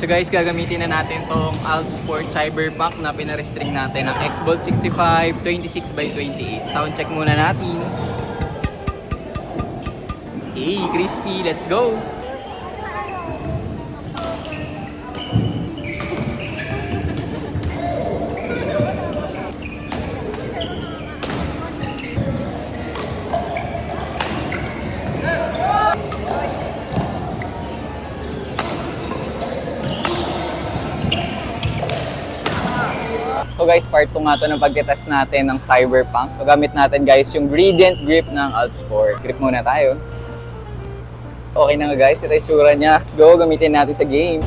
So guys, gagamitin na natin tong Alp Sport Cyberpunk na pinarestring natin ng Xbolt 65 26x28. Sound check muna natin. Hey, crispy, let's go! So guys, part 2 nga to ng pagtitest natin ng Cyberpunk. So gamit natin guys yung gradient grip ng Alp Sport. Grip muna tayo. Okay na nga guys, ito yung tsura niya. Let's go, gamitin natin sa game.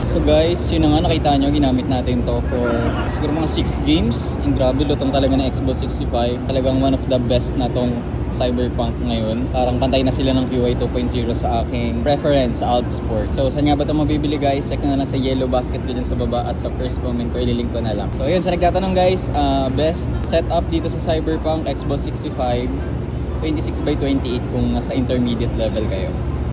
So guys, yun na nga, nakita nyo, ginamit natin to for siguro mga 6 games. Ang grabe, lutong talaga ng Xbox 65. Talagang one of the best na tong Cyberpunk ngayon. Parang pantay na sila ng QI 2.0 sa aking preference sa Alp Sport. So saan nga ba ito mabibili guys? Check na lang sa yellow basket ko dyan sa baba at sa first comment ko, ililink ko na lang. So yun, sa nagtatanong guys, best setup dito sa Cyberpunk Xbox 65 26x28 kung nasa intermediate level kayo.